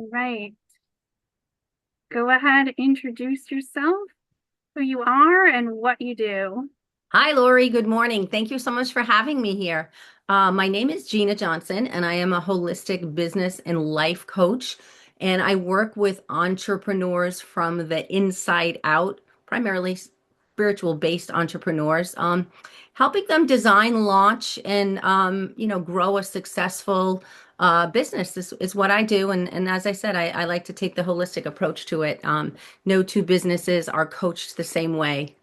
Right. Go ahead, introduce yourself, who you are, and what you do. Hi, Lori. Good morning. Thank you so much for having me here. My name is Gina Johnson, and I am a holistic business and life coach. And I work with entrepreneurs from the inside out, primarily spiritual based entrepreneurs, helping them design, launch, and grow a successful business. This is what I do. And as I said, I like to take the holistic approach to it. No two businesses are coached the same way.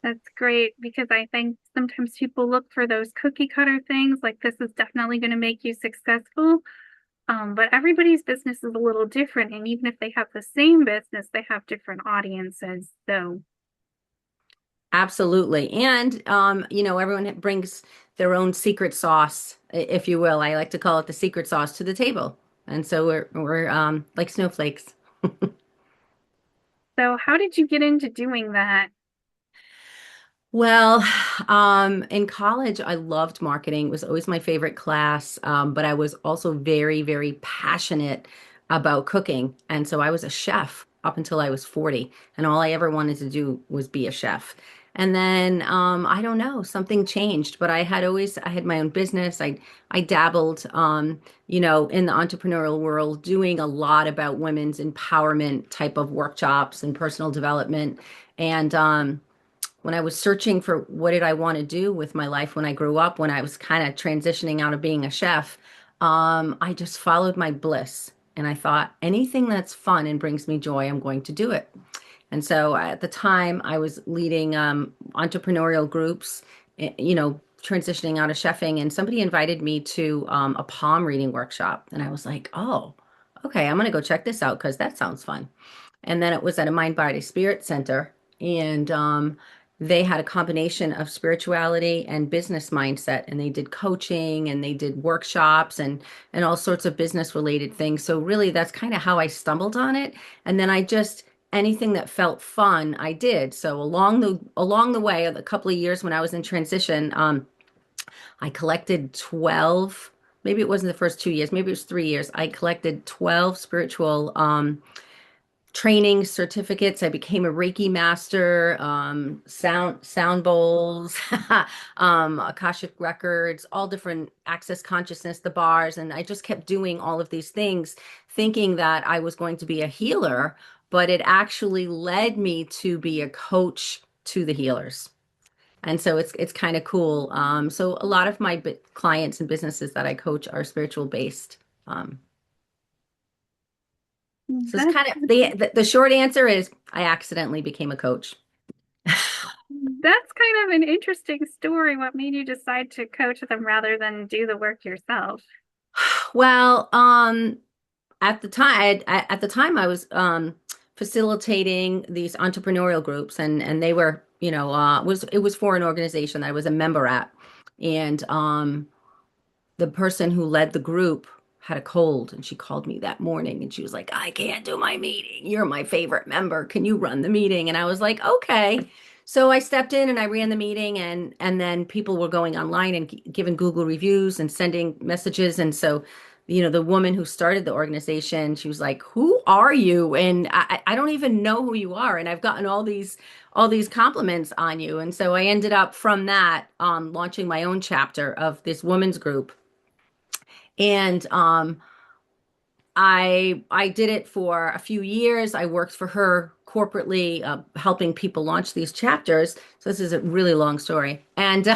That's great because I think sometimes people look for those cookie cutter things like this is definitely going to make you successful. But everybody's business is a little different. And even if they have the same business, they have different audiences. So Absolutely. And everyone brings their own secret sauce, if you will. I like to call it the secret sauce to the table. And so we're like snowflakes. so how did you get into doing that? Well, in college, I loved marketing. It was always my favorite class. But I was also very, very passionate about cooking. And so I was a chef up until I was 40. And all I ever wanted to do was be a chef. And then I don't know, something changed, but I had my own business. I dabbled in the entrepreneurial world, doing a lot about women's empowerment type of workshops and personal development. And when I was searching for what did I want to do with my life when I grew up, when I was kind of transitioning out of being a chef, I just followed my bliss. And I thought anything that's fun and brings me joy, I'm going to do it. And so at the time, I was leading entrepreneurial groups, transitioning out of chefing, and somebody invited me to a palm reading workshop. And I was like, oh, okay, I'm going to go check this out because that sounds fun. And then it was at a mind body spirit center, and they had a combination of spirituality and business mindset, and they did coaching and they did workshops and all sorts of business related things. So really that's kind of how I stumbled on it. And then I just anything that felt fun I did. So along the way, a couple of years when I was in transition, I collected 12, maybe it wasn't the first 2 years, maybe it was 3 years. I collected 12 spiritual training certificates. I became a Reiki Master, sound bowls, Akashic records, all different access consciousness, the bars, and I just kept doing all of these things, thinking that I was going to be a healer, but it actually led me to be a coach to the healers. And so it's kind of cool. So a lot of my clients and businesses that I coach are spiritual based. Um, so it's That's kind of the short answer is I accidentally became a coach. that's kind of an interesting story. What made you decide to coach them rather than do the work yourself? Well, at the time I was facilitating these entrepreneurial groups, and they were, it was for an organization that I was a member at. And the person who led the group had a cold, and she called me that morning and she was like, I can't do my meeting. You're my favorite member. Can you run the meeting? And I was like, okay. So I stepped in and I ran the meeting, and then people were going online and giving Google reviews and sending messages. And so, the woman who started the organization, she was like, who are you? And I don't even know who you are. And I've gotten all these compliments on you. And so I ended up from that launching my own chapter of this women's group. And I did it for a few years. I worked for her corporately, helping people launch these chapters. So this is a really long story. And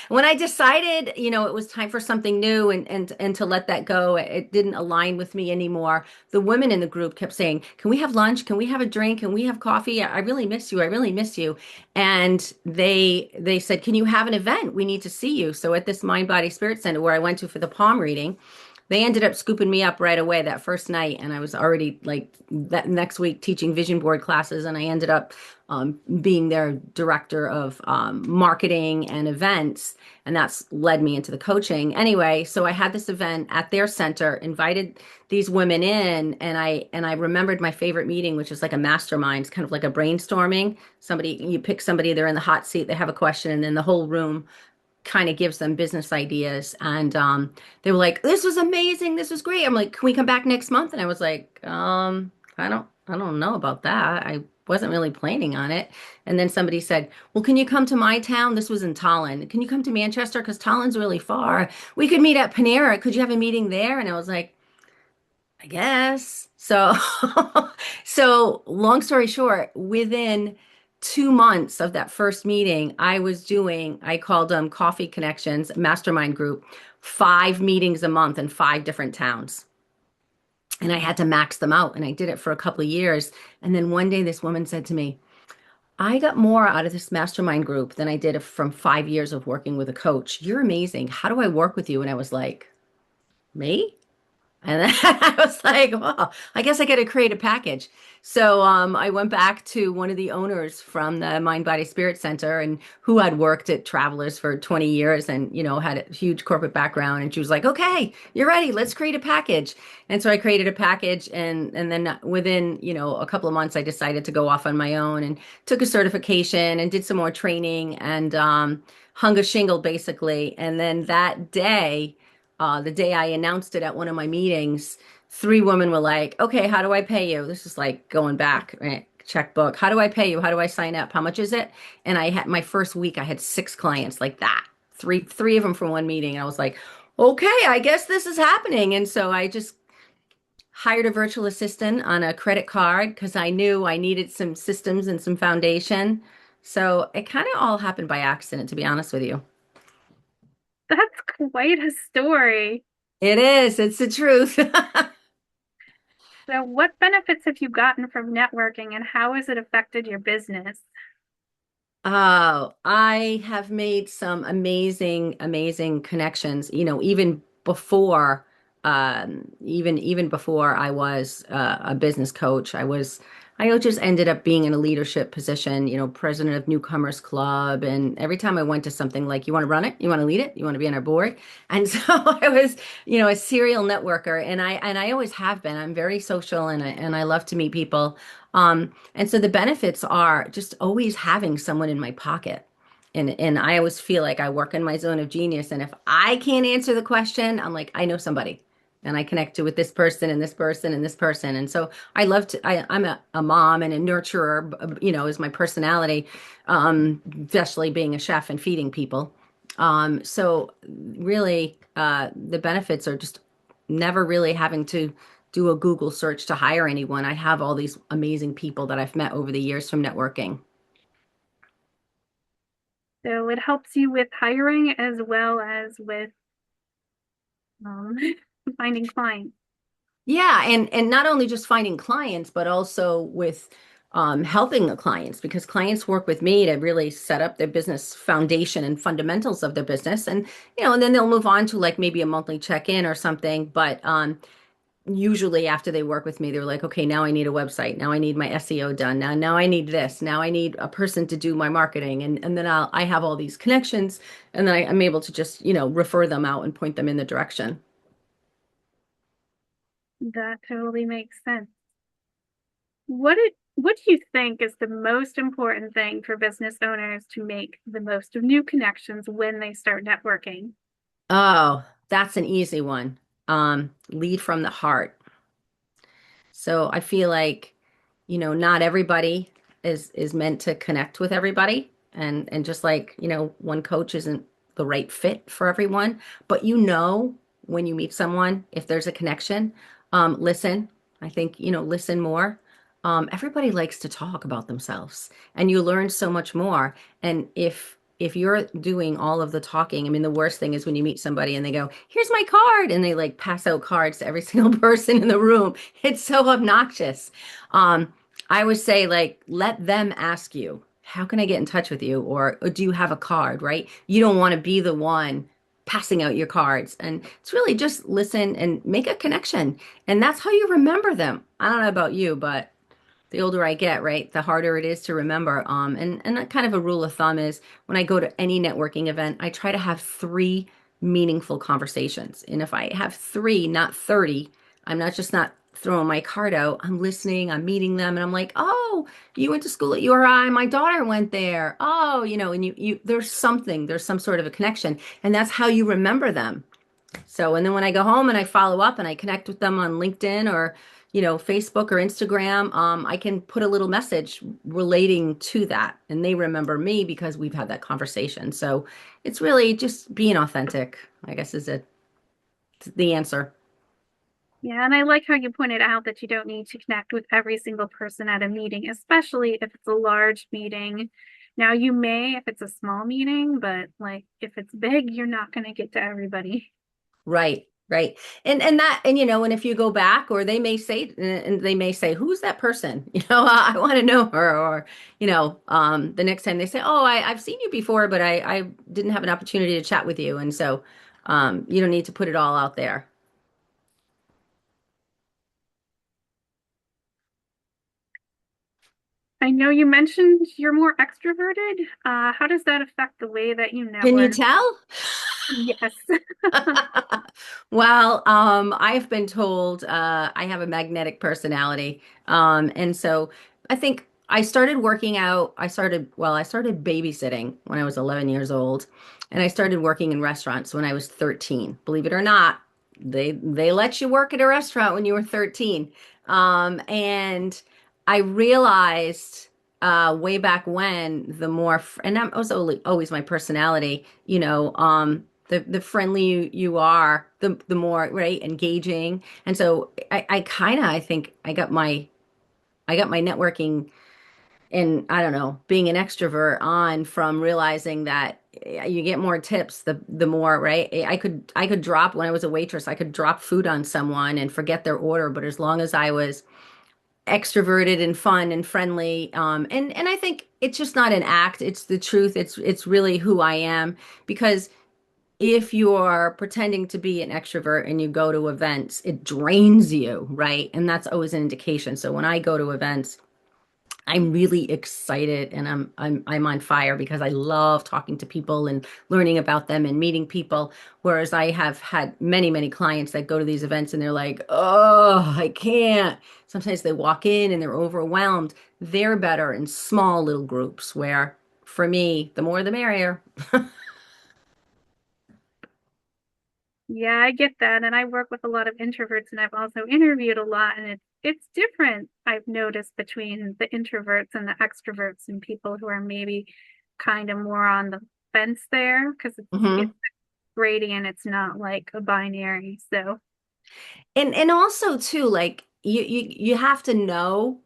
when I decided, it was time for something new and to let that go, it didn't align with me anymore. The women in the group kept saying, "Can we have lunch? Can we have a drink? Can we have coffee? I really miss you. I really miss you." And they said, "Can you have an event? We need to see you." So at this Mind Body Spirit Center where I went to for the palm reading, they ended up scooping me up right away that first night, and I was already like that next week teaching vision board classes, and I ended up being their director of marketing and events, and that's led me into the coaching. Anyway, so I had this event at their center, invited these women in, and I remembered my favorite meeting, which is like a mastermind, it's kind of like a brainstorming. You pick somebody, they're in the hot seat, they have a question, and then the whole room kind of gives them business ideas. And they were like, "This was amazing. This was great." I'm like, "Can we come back next month?" And I was like, I don't know about that. I wasn't really planning on it." And then somebody said, "Well, can you come to my town?" This was in Tallinn. "Can you come to Manchester? Because Tallinn's really far. We could meet at Panera. Could you have a meeting there?" And I was like, "I guess." So, so long story short, within 2 months of that first meeting, I called them Coffee Connections Mastermind Group, 5 meetings a month in 5 different towns. And I had to max them out. And I did it for a couple of years. And then one day, this woman said to me, "I got more out of this mastermind group than I did from 5 years of working with a coach. You're amazing. How do I work with you?" And I was like, "Me?" And then I was like, "Well, I guess I got to create a package." So I went back to one of the owners from the Mind Body Spirit Center and who had worked at Travelers for 20 years and, had a huge corporate background. And she was like, "Okay, you're ready. Let's create a package." And so I created a package, and then within, a couple of months, I decided to go off on my own and took a certification and did some more training and hung a shingle basically. And then that day, the day I announced it at one of my meetings, 3 women were like, "Okay, how do I pay you?" This is like going back, right? Checkbook. "How do I pay you? How do I sign up? How much is it?" And I had my first week, I had 6 clients like that. Three of them from one meeting. And I was like, "Okay, I guess this is happening." And so I just hired a virtual assistant on a credit card because I knew I needed some systems and some foundation. So it kind of all happened by accident, to be honest with you. That's quite a story. It is. It's the truth. So, what benefits have you gotten from networking and how has it affected your business? Oh, I have made some amazing, amazing connections, even before, even before I was a business coach. I just ended up being in a leadership position, president of Newcomers Club. And every time I went to something like, "You want to run it? You want to lead it? You want to be on our board?" And so I was, a serial networker, and I always have been. I'm very social, and I love to meet people. And so the benefits are just always having someone in my pocket. And I always feel like I work in my zone of genius. And if I can't answer the question, I'm like, I know somebody. And I connect to with this person and this person and this person. And so I'm a mom and a nurturer, is my personality, especially being a chef and feeding people. So really, the benefits are just never really having to do a Google search to hire anyone. I have all these amazing people that I've met over the years from networking. So, it helps you with hiring as well as with um, finding clients. Yeah, and not only just finding clients, but also with helping the clients because clients work with me to really set up their business foundation and fundamentals of their business, and then they'll move on to like maybe a monthly check-in or something. But usually after they work with me, they're like, "Okay, now I need a website. Now I need my SEO done. Now I need this. Now I need a person to do my marketing." And then I have all these connections, and then I'm able to just, refer them out and point them in the direction. That totally makes sense. What do you think is the most important thing for business owners to make the most of new connections when they start networking? Oh, that's an easy one. Lead from the heart. So I feel like, not everybody is meant to connect with everybody. And just like, one coach isn't the right fit for everyone, but when you meet someone, if there's a connection, listen. I think, listen more. Everybody likes to talk about themselves and you learn so much more. And if you're doing all of the talking, I mean, the worst thing is when you meet somebody and they go, "Here's my card," and they like pass out cards to every single person in the room. It's so obnoxious. Um, I would say like let them ask you, "How can I get in touch with you?" Or "Do you have a card?" Right? You don't want to be the one passing out your cards. And it's really just listen and make a connection. And that's how you remember them. I don't know about you, but the older I get, right, the harder it is to remember. And that kind of a rule of thumb is when I go to any networking event, I try to have 3 meaningful conversations. And if I have 3, not 30, I'm not throwing my card out, I'm listening, I'm meeting them, and I'm like, oh, you went to school at URI, my daughter went there. Oh, and there's some sort of a connection, and that's how you remember them. So, and then when I go home and I follow up and I connect with them on LinkedIn or, Facebook or Instagram, I can put a little message relating to that, and they remember me because we've had that conversation. So it's really just being authentic, I guess, is the answer. Yeah, and I like how you pointed out that you don't need to connect with every single person at a meeting, especially if it's a large meeting. Now, you may if it's a small meeting, but like if it's big, you're not going to get to everybody. Right, right. And if you go back or they may say, who's that person? I want to know her. Or, the next time they say, oh, I've seen you before, but I didn't have an opportunity to chat with you. And so you don't need to put it all out there. I know you mentioned you're more extroverted. How does that affect the way that you Can you network? tell? Yes. Well, I've been told I have a magnetic personality. And so I think I started working out. I started babysitting when I was 11 years old, and I started working in restaurants when I was 13. Believe it or not, they let you work at a restaurant when you were 13. And I realized way back when, and that was always my personality, the friendly you are, the more, right, engaging. And so I kind of, I think I got my networking and I don't know, being an extrovert on from realizing that you get more tips the more, right? I could drop when I was a waitress, I could drop food on someone and forget their order, but as long as I was extroverted and fun and friendly, and I think it's just not an act, it's the truth. It's really who I am, because if you're pretending to be an extrovert and you go to events, it drains you, right? And that's always an indication. So when I go to events, I'm really excited and I'm on fire because I love talking to people and learning about them and meeting people. Whereas I have had many clients that go to these events and they're like, "Oh, I can't." Sometimes they walk in and they're overwhelmed. They're better in small little groups where for me, the more the merrier. Yeah, I get that. And I work with a lot of introverts and I've also interviewed a lot and it's different, I've noticed, between the introverts and the extroverts and people who are maybe kind of more on the fence there because it's Mhm. gradient, it's not like a binary. So And also too, like you have to know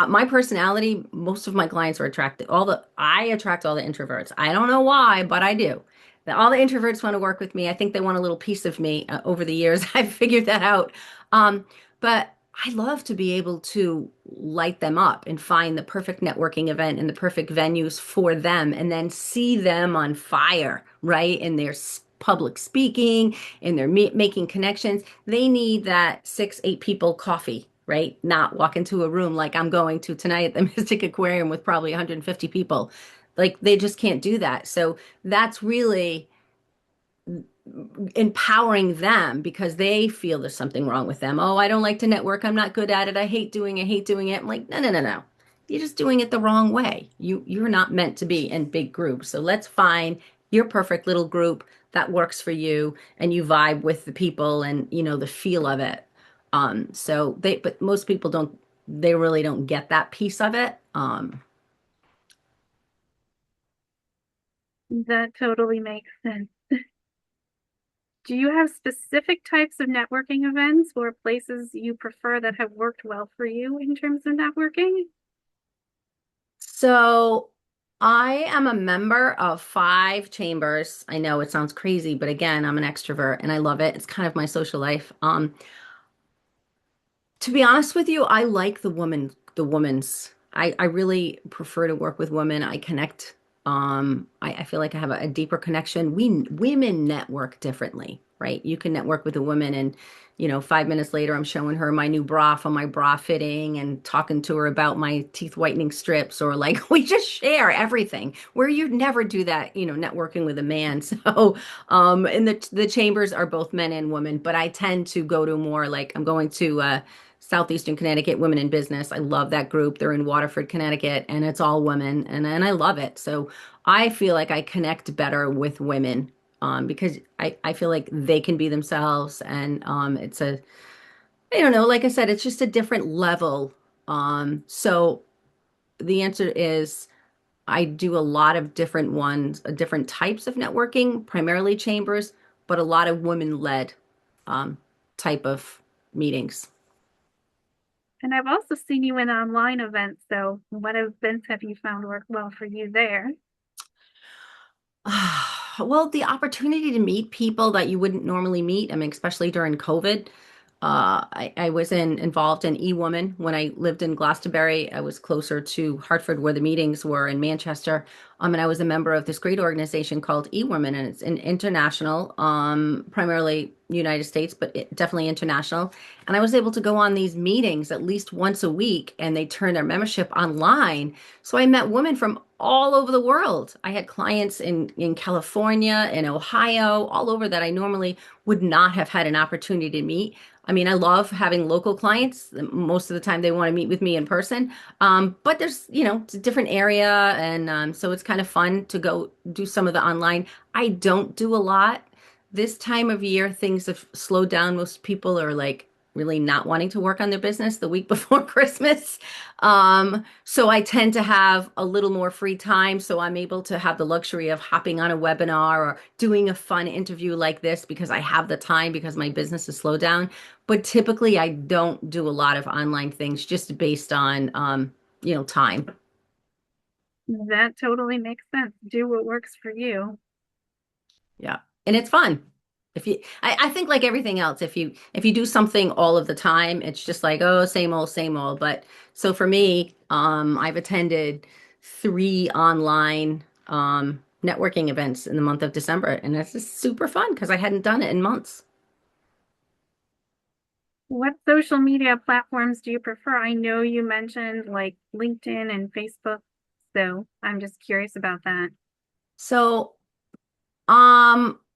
my personality. Most of my clients are attracted. I attract all the introverts. I don't know why, but I do. All the introverts want to work with me. I think they want a little piece of me. Over the years, I've figured that out. But I love to be able to light them up and find the perfect networking event and the perfect venues for them, and then see them on fire, right? In their public speaking, in their making connections. They need that 6, 8 people coffee, right? Not walk into a room like I'm going to tonight at the Mystic Aquarium with probably 150 people. Like they just can't do that. So that's really empowering them because they feel there's something wrong with them. Oh, I don't like to network. I'm not good at it. I hate doing it. I'm like, no, no, no, no. You're just doing it the wrong way. You're not meant to be in big groups. So let's find your perfect little group that works for you and you vibe with the people and the feel of it. But most people they really don't get that piece of it. that totally makes sense. Do you have specific types of networking events or places you prefer that have worked well for you in terms of networking? So I am a member of 5 chambers. I know it sounds crazy, but again, I'm an extrovert and I love it. It's kind of my social life. To be honest with you, I like the woman's. I really prefer to work with women. I connect. I feel like I have a deeper connection. Women network differently, right? You can network with a woman and, 5 minutes later, I'm showing her my new bra from my bra fitting and talking to her about my teeth whitening strips, or like we just share everything where you'd never do that, networking with a man. So, and the chambers are both men and women, but I tend to go to more like I'm going to, Southeastern Connecticut Women in Business. I love that group. They're in Waterford, Connecticut, and it's all women, and I love it. So I feel like I connect better with women because I feel like they can be themselves, and it's a I don't know, like I said, it's just a different level. So the answer is I do a lot of different ones, different types of networking, primarily chambers, but a lot of women-led um, type of meetings. And I've also seen you in online events. So what events have you found work well for you there? Well, the opportunity to meet people that you wouldn't normally meet, I mean, especially during COVID. I was involved in E-Woman when I lived in Glastonbury. I was closer to Hartford where the meetings were in Manchester. And I was a member of this great organization called E-Woman, and it's an international, primarily United States, but definitely international. And I was able to go on these meetings at least once a week, and they turn their membership online. So I met women from all over the world. I had clients in California, in Ohio, all over that I normally would not have had an opportunity to meet. I mean, I love having local clients. Most of the time, they want to meet with me in person. But there's, it's a different area. And so it's kind of fun to go do some of the online. I don't do a lot. This time of year, things have slowed down. Most people are like really not wanting to work on their business the week before Christmas. So I tend to have a little more free time. So I'm able to have the luxury of hopping on a webinar or doing a fun interview like this because I have the time because my business has slowed down. But typically, I don't do a lot of online things just based on, time. That totally makes sense. Do what works for you. Yeah. And it's fun. I think like everything else, if you do something all of the time, it's just like, oh, same old, same old. But so for me, I've attended 3 online networking events in the month of December, and it's just super fun because I hadn't done it in months. What social media platforms do you prefer? I know you mentioned like LinkedIn and Facebook, so I'm just curious about that. So,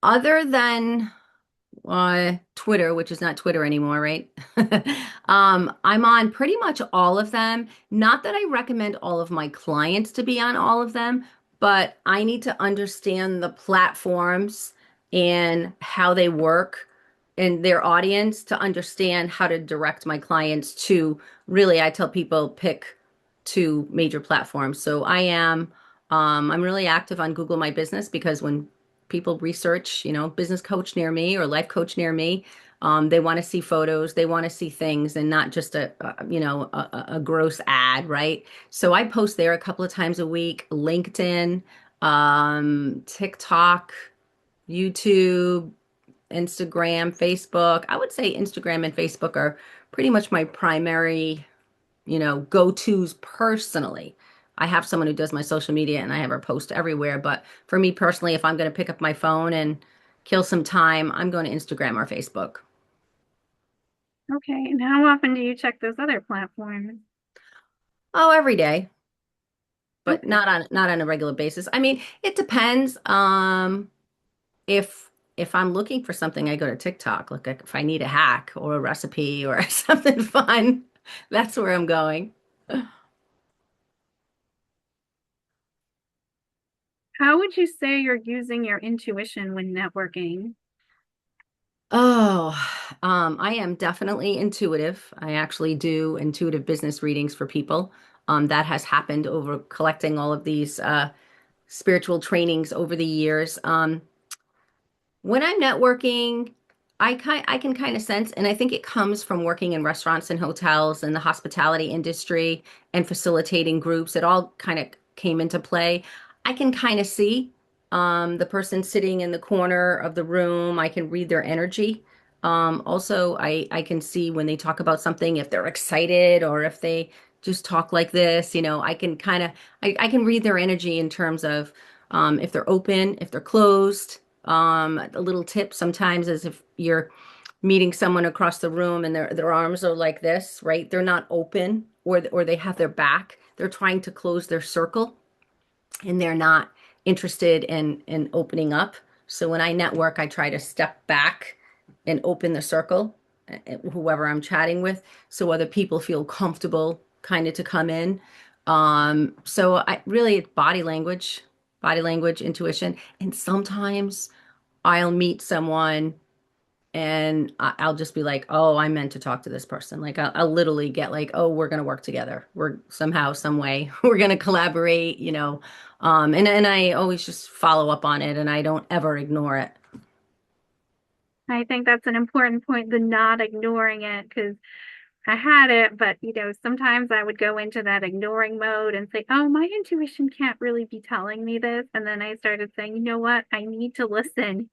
other than Twitter, which is not Twitter anymore, right? I'm on pretty much all of them. Not that I recommend all of my clients to be on all of them, but I need to understand the platforms and how they work and their audience to understand how to direct my clients to really, I tell people pick 2 major platforms. So I'm really active on Google My Business because when people research, business coach near me or life coach near me. They want to see photos, they want to see things, and not just a gross ad, right? So I post there a couple of times a week. LinkedIn, TikTok, YouTube, Instagram, Facebook. I would say Instagram and Facebook are pretty much my primary go-tos personally. I have someone who does my social media and I have her post everywhere. But for me personally, if I'm going to pick up my phone and kill some time, I'm going to Instagram or Facebook. Okay, and how often do you check those other platforms? Oh, every day, but Okay. not on a regular basis. I mean, it depends. If I'm looking for something, I go to TikTok. Look, if I need a hack or a recipe or something fun, that's where I'm going. How would you say you're using your intuition when networking? Oh, I am definitely intuitive. I actually do intuitive business readings for people. That has happened over collecting all of these spiritual trainings over the years. When I'm networking, I can kind of sense, and I think it comes from working in restaurants and hotels and the hospitality industry and facilitating groups. It all kind of came into play. I can kind of see the person sitting in the corner of the room. I can read their energy. Also, I can see when they talk about something if they're excited or if they just talk like this. I can kind of I can read their energy in terms of if they're open, if they're closed. A little tip sometimes is if you're meeting someone across the room and their arms are like this, right? They're not open or they have their back. They're trying to close their circle and they're not interested in opening up. So when I network, I try to step back and open the circle. whoever I'm chatting with, so other people feel comfortable kind of to come in. So I really it's body language, intuition, and sometimes I'll meet someone and I'll just be like, oh, I meant to talk to this person. Like I'll literally get like, oh, we're gonna work together. We're somehow, some way, we're gonna collaborate, you know. And I always just follow up on it, and I don't ever ignore it. I think that's an important point, the not ignoring it, because I had it, but sometimes I would go into that ignoring mode and say, "Oh, my intuition can't really be telling me this." And then I started saying, "You know what? I need to listen."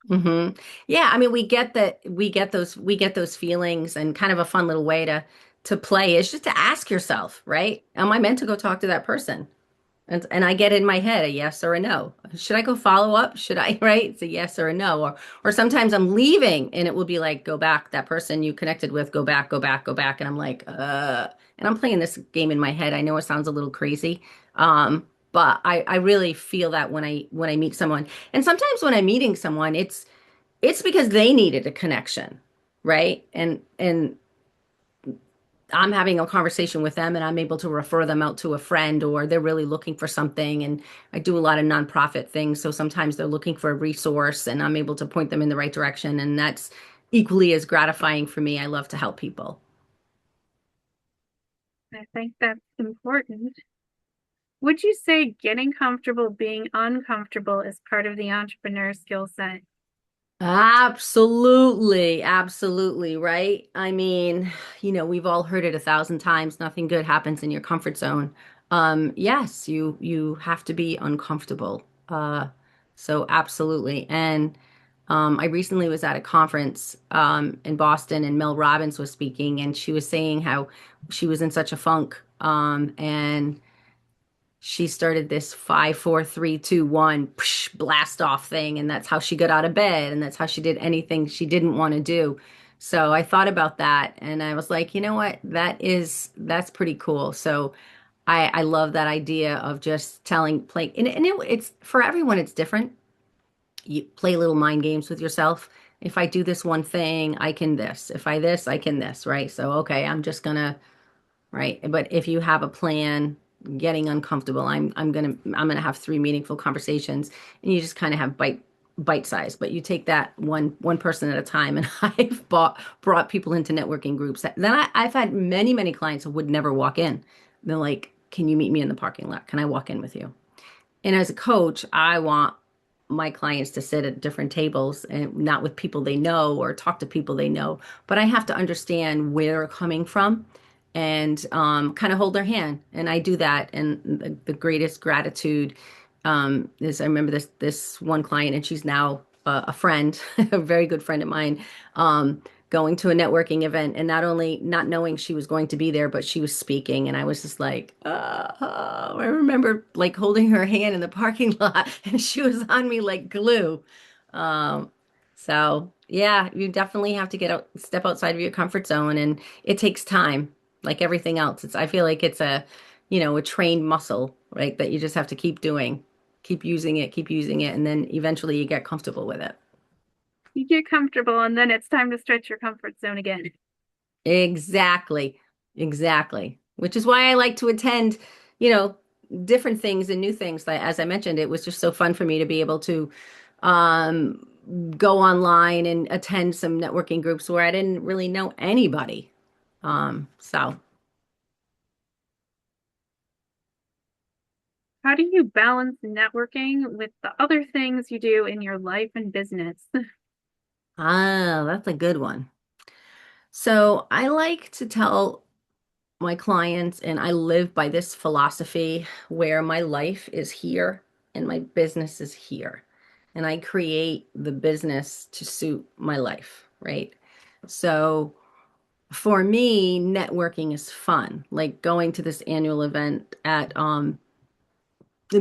Hmm. Yeah, I mean, we get those feelings, and kind of a fun little way to play is just to ask yourself, right? Am I meant to go talk to that person? And I get in my head a yes or a no. Should I go follow up? Should I, right? It's a yes or a no. Or sometimes I'm leaving and it will be like, go back, that person you connected with, go back, go back, go back. And I'm like, and I'm playing this game in my head. I know it sounds a little crazy. But I really feel that when I meet someone. And sometimes when I'm meeting someone, it's because they needed a connection, right? And I'm having a conversation with them and I'm able to refer them out to a friend, or they're really looking for something. And I do a lot of nonprofit things. So sometimes they're looking for a resource and I'm able to point them in the right direction. And that's equally as gratifying for me. I love to help people. I think that's important. Would you say getting comfortable being uncomfortable is part of the entrepreneur skill set? Absolutely, absolutely, right? I mean, we've all heard it a thousand times. Nothing good happens in your comfort zone. Yes, you have to be uncomfortable. So absolutely. And I recently was at a conference in Boston, and Mel Robbins was speaking, and she was saying how she was in such a funk. And she started this 5, 4, 3, 2, 1 blast off thing, and that's how she got out of bed, and that's how she did anything she didn't want to do. So I thought about that, and I was like, you know what, that's pretty cool. So I love that idea of just telling play, and it's for everyone, it's different. You play little mind games with yourself. If I do this one thing, I can this. If I this, I can this, right? So okay, I'm just gonna, right? But if you have a plan, getting uncomfortable, I'm gonna have three meaningful conversations, and you just kind of have bite size. But you take that one person at a time. And I've brought people into networking groups. Then I've had many clients who would never walk in. They're like, "Can you meet me in the parking lot? Can I walk in with you?" And as a coach, I want my clients to sit at different tables and not with people they know or talk to people they know, but I have to understand where they're coming from and kind of hold their hand. And I do that. And the greatest gratitude is I remember this one client, and she's now a friend, a very good friend of mine. Going to a networking event, and not only not knowing she was going to be there, but she was speaking, and I was just like, I remember like holding her hand in the parking lot, and she was on me like glue. Um, so yeah, you definitely have to step outside of your comfort zone, and it takes time, like everything else. I feel like it's a trained muscle, right? That you just have to keep doing, keep using it, and then eventually you get comfortable with it. You get comfortable and then it's time to stretch your comfort zone again. Exactly. Exactly. Which is why I like to attend, you know, different things and new things. Like as I mentioned, it was just so fun for me to be able to um go online and attend some networking groups where I didn't really know anybody. So How do you balance networking with the other things you do in your life and business? that's a good one. So I like to tell my clients, and I live by this philosophy where my life is here and my business is here. And I create the business to suit my life, right? So for me, networking is fun. Like going to this annual event at the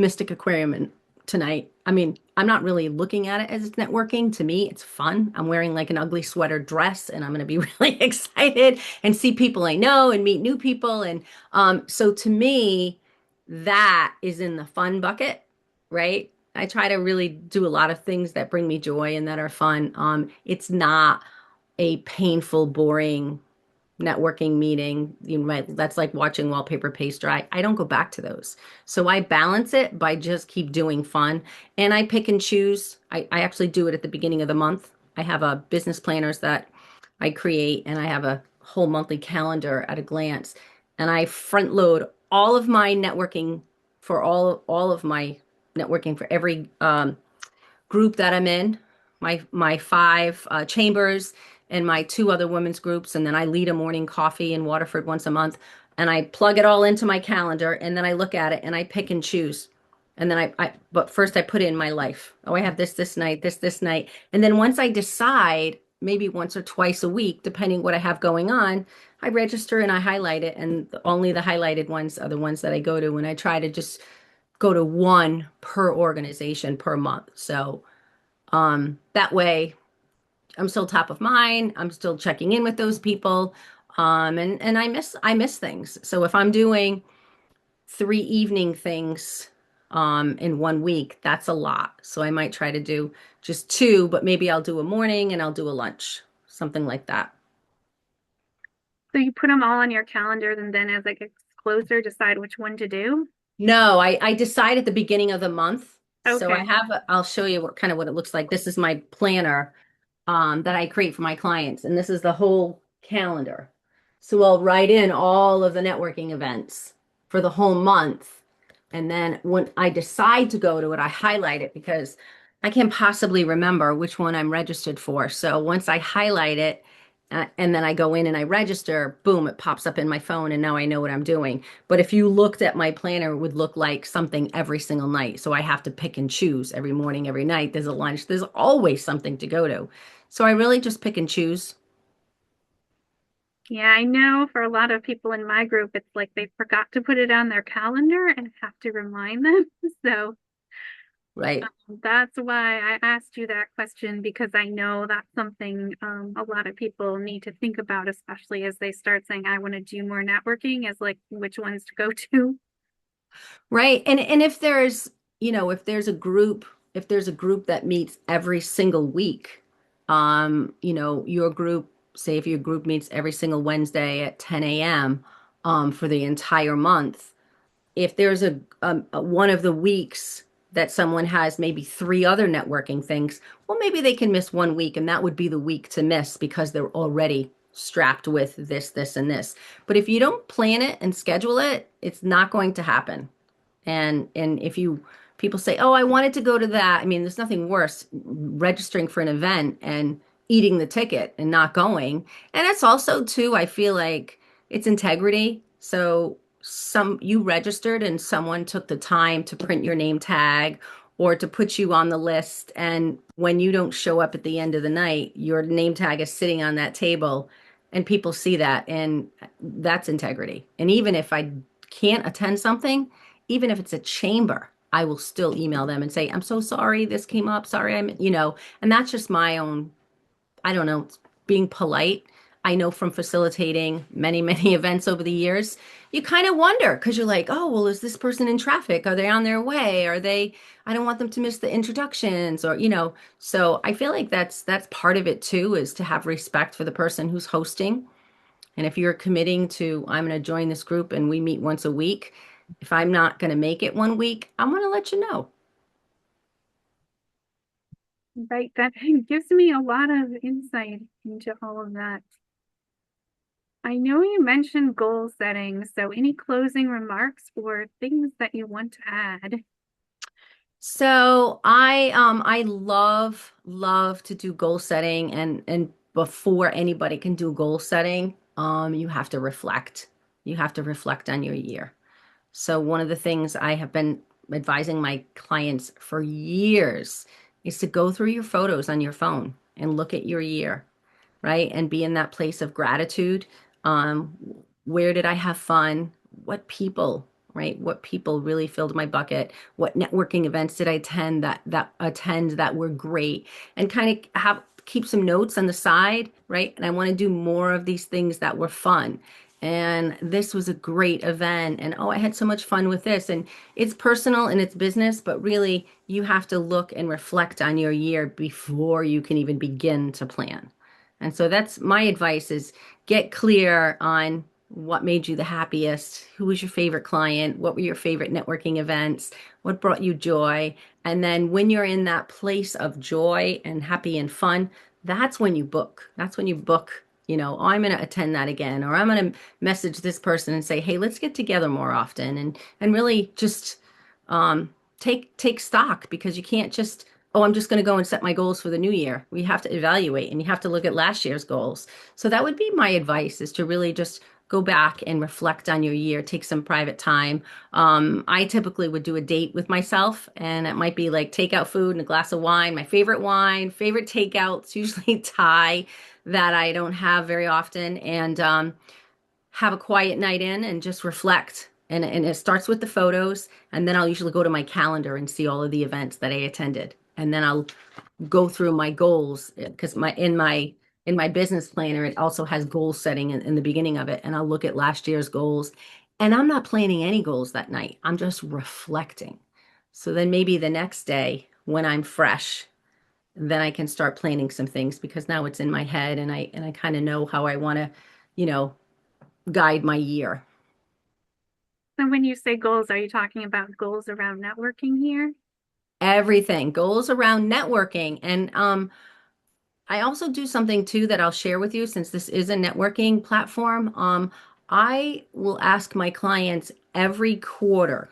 Mystic Aquarium tonight. I mean, I'm not really looking at it as networking. To me, it's fun. I'm wearing like an ugly sweater dress, and I'm going to be really excited and see people I know and meet new people. And so to me, that is in the fun bucket, right? I try to really do a lot of things that bring me joy and that are fun. It's not a painful, boring networking meeting, you might that's like watching wallpaper paste dry. I don't go back to those. So I balance it by just keep doing fun. And I pick and choose. I actually do it at the beginning of the month. I have a business planners that I create and I have a whole monthly calendar at a glance. And I front load all of my networking for all of my networking for every group that I'm in, my five chambers and my two other women's groups, and then I lead a morning coffee in Waterford once a month, and I plug it all into my calendar, and then I look at it and I pick and choose. And then but first I put in my life. Oh, I have this night, this night. And then once I decide, maybe once or twice a week, depending what I have going on, I register and I highlight it. And only the highlighted ones are the ones that I go to. And I try to just go to one per organization per month. So that way I'm still top of mind. I'm still checking in with those people. And I miss things. So if I'm doing 3 evening things in one week, that's a lot. So I might try to do just two, but maybe I'll do a morning and I'll do a lunch, something like that. So you put them all on your calendars and then as it gets closer, decide which one to do? No, I decide at the beginning of the month. So Okay. I'll show you what kind of what it looks like. This is my planner that I create for my clients. And this is the whole calendar. So I'll write in all of the networking events for the whole month. And then when I decide to go to it, I highlight it because I can't possibly remember which one I'm registered for. So once I highlight it, and then I go in and I register, boom, it pops up in my phone, and now I know what I'm doing. But if you looked at my planner, it would look like something every single night. So I have to pick and choose every morning, every night. There's a lunch, there's always something to go to. So I really just pick and choose, Yeah, I know for a lot of people in my group, it's like they forgot to put it on their calendar and have to remind them. So right? that's why I asked you that question because I know that's something a lot of people need to think about, especially as they start saying, I want to do more networking, is like which ones to go to. Right. And if there's, if there's a group that meets every single week, your group, say if your group meets every single Wednesday at 10 a.m. For the entire month, if there's a one of the weeks that someone has maybe three other networking things, well, maybe they can miss one week, and that would be the week to miss because they're already strapped with this, and this. But if you don't plan it and schedule it, it's not going to happen. And if you people say, "Oh, I wanted to go to that." I mean, there's nothing worse registering for an event and eating the ticket and not going. And it's also too, I feel like it's integrity. So some you registered and someone took the time to print your name tag or to put you on the list, and when you don't show up at the end of the night, your name tag is sitting on that table and people see that, and that's integrity. And even if I can't attend something, even if it's a chamber, I will still email them and say, I'm so sorry this came up. Sorry, and that's just my own, I don't know, being polite. I know from facilitating many, many events over the years, you kind of wonder because you're like, oh, well, is this person in traffic? Are they on their way? I don't want them to miss the introductions so I feel like that's part of it too, is to have respect for the person who's hosting. And if you're committing to, I'm going to join this group and we meet once a week, if I'm not going to make it one week, I'm going to let you know. Right. That gives me a lot of insight into all of that. I know you mentioned goal setting, so any closing remarks or things that you want to add? So I love to do goal setting, and before anybody can do goal setting, you have to reflect. You have to reflect on your year. So one of the things I have been advising my clients for years is to go through your photos on your phone and look at your year, right? And be in that place of gratitude. Um, where did I have fun? What people, right? What people really filled my bucket? What networking events did I attend that were great? And kind of have keep some notes on the side, right? And I want to do more of these things that were fun. And this was a great event. And oh, I had so much fun with this. And it's personal and it's business, but really you have to look and reflect on your year before you can even begin to plan. And so that's my advice is get clear on what made you the happiest, who was your favorite client, what were your favorite networking events, what brought you joy. And then when you're in that place of joy and happy and fun, that's when you book. That's when you book, oh, I'm going to attend that again, or I'm going to message this person and say, hey, let's get together more often and really just um, take stock because you can't just, oh, I'm just going to go and set my goals for the new year. We have to evaluate and you have to look at last year's goals. So that would be my advice is to really just go back and reflect on your year, take some private time. I typically would do a date with myself, and it might be like takeout food and a glass of wine, favorite takeouts, usually Thai that I don't have very often, and have a quiet night in and just reflect. And it starts with the photos, and then I'll usually go to my calendar and see all of the events that I attended. And then I'll go through my goals because my business planner, it also has goal setting in the beginning of it. And I'll look at last year's goals. And I'm not planning any goals that night. I'm just reflecting. So then maybe the next day when I'm fresh, then I can start planning some things because now it's in my head and I kind of know how I want to, you know, guide my year. So when you say goals, are you talking about goals around networking here? Everything goes around networking. And I also do something too that I'll share with you since this is a networking platform. I will ask my clients every quarter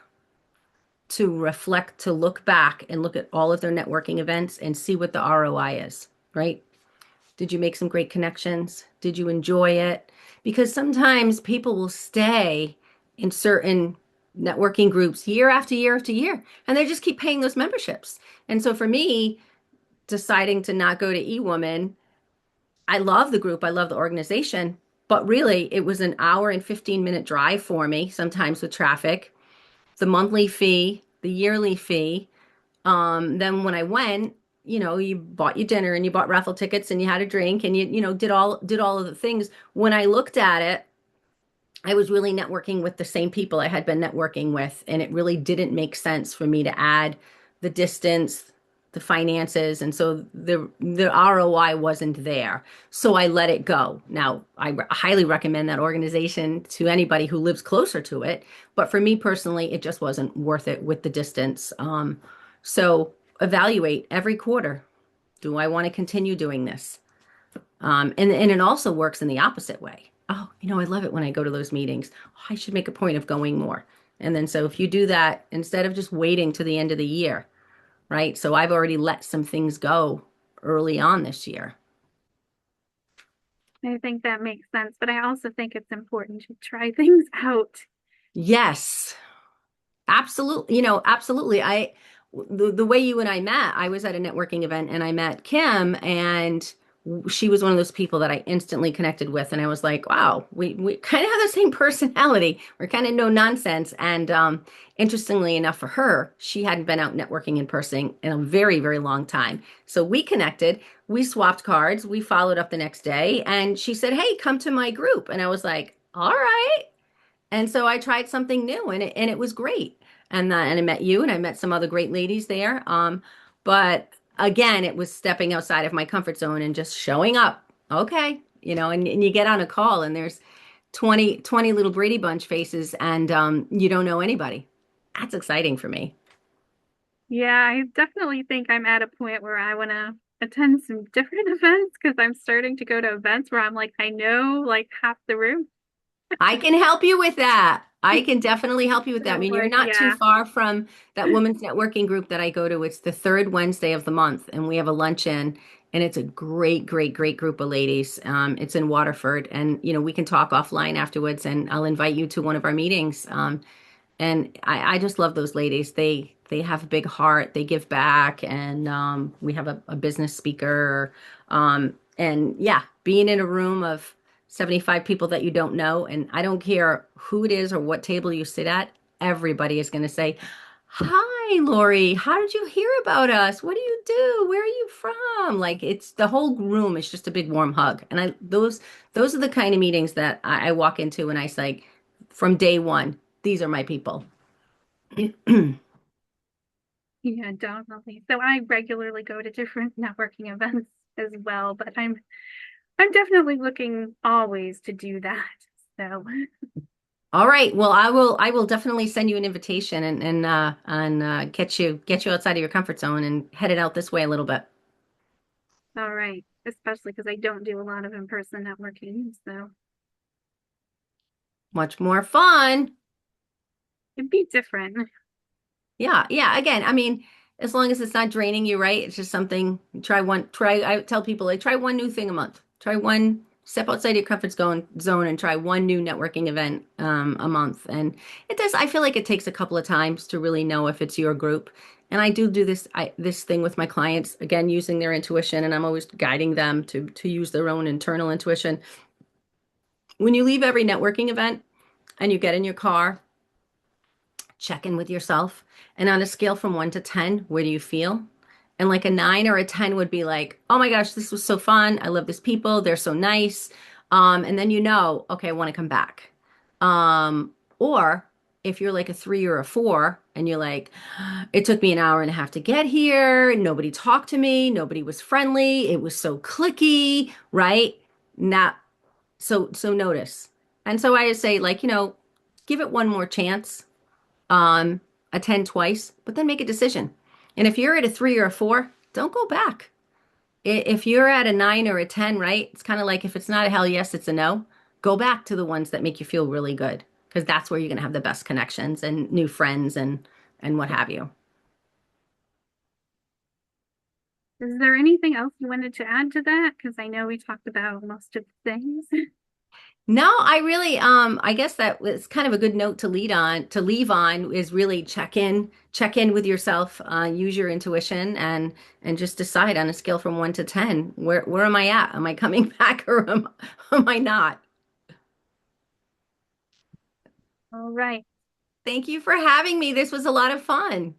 to reflect, to look back and look at all of their networking events and see what the ROI is, right? Did you make some great connections? Did you enjoy it? Because sometimes people will stay in certain networking groups year after year after year, and they just keep paying those memberships. And so for me, deciding to not go to eWoman, I love the group, I love the organization, but really it was an hour and 15-minute drive for me, sometimes with traffic, the monthly fee, the yearly fee. Then when I went, you bought your dinner and you bought raffle tickets and you had a drink and you did all of the things. When I looked at it, I was really networking with the same people I had been networking with, and it really didn't make sense for me to add the distance, the finances, and so the ROI wasn't there. So I let it go. Now, highly recommend that organization to anybody who lives closer to it, but for me personally, it just wasn't worth it with the distance. So evaluate every quarter. Do I want to continue doing this? And it also works in the opposite way. Oh, I love it when I go to those meetings. Oh, I should make a point of going more. And then so if you do that, instead of just waiting to the end of the year, right? So I've already let some things go early on this year. I think that makes sense, but I also think it's important to try things out. Yes. Absolutely, absolutely. The way you and I met, I was at a networking event and I met Kim, and she was one of those people that I instantly connected with, and I was like, wow, we kind of have the same personality. We're kind of no nonsense. And interestingly enough, for her, she hadn't been out networking in person in a very, very long time. So we connected, we swapped cards, we followed up the next day, and she said, hey, come to my group. And I was like, all right. And so I tried something new and it was great. And I met you and I met some other great ladies there. But again, it was stepping outside of my comfort zone and just showing up. Okay. And you get on a call and there's 20 little Brady Bunch faces and you don't know anybody. That's exciting for me. Yeah, I definitely think I'm at a point where I want to attend some different events because I'm starting to go to events where I'm like, I know like half the room. I can help you with that. I can definitely help you with that. I So mean, you're like, not too yeah, far from that women's networking group that I go to. It's the third Wednesday of the month, and we have a luncheon, and it's a great, great, great group of ladies. It's in Waterford, and we can talk offline afterwards, and I'll invite you to one of our meetings. And I just love those ladies. They have a big heart. They give back, and we have a business speaker. And yeah, being in a room of 75 people that you don't know, and I don't care who it is or what table you sit at, everybody is going to say, "Hi, Lori. How did you hear about us? What do you do? Where are you from?" Like it's the whole room is just a big warm hug. And those are the kind of meetings that I walk into and I say, from day one, these are my people. yeah, definitely. So I regularly go to different networking events as well, but I'm I'm definitely looking always to do that. So, All right. Well, I will definitely send you an invitation and get you outside of your comfort zone and head it out this way a little bit. all right. Especially because I don't do a lot of in-person networking. So Much more fun. it'd be different. Yeah, yeah. Again, I mean, as long as it's not draining you, right? It's just something, I tell people like try one new thing a month. Try one, step outside your comfort zone and try one new networking event a month. And it does, I feel like it takes a couple of times to really know if it's your group. And I do this thing with my clients, again, using their intuition, and I'm always guiding them to use their own internal intuition. When you leave every networking event and you get in your car, check in with yourself. And on a scale from 1 to 10, where do you feel? And like a 9 or a 10 would be like, oh my gosh, this was so fun. I love these people. They're so nice. And then okay, I want to come back. Or if you're like a 3 or a 4 and you're like, it took me an hour and a half to get here. Nobody talked to me. Nobody was friendly. It was so clicky, right? Not so notice. And so I say like, give it one more chance, um, attend twice, but then make a decision. And if you're at a 3 or a 4, don't go back. If you're at a 9 or a 10, right? It's kind of like if it's not a hell yes, it's a no. Go back to the ones that make you feel really good because that's where you're going to have the best connections and new friends and what have you. Is there anything else you wanted to add to that? Because I know we talked about most of the things. No, I really, I guess that was kind of a good note to leave on is really check in with yourself, use your intuition and just decide on a scale from 1 to 10, where am I at? Am I coming back or am I not? All right. Thank you for having me. This was a lot of fun.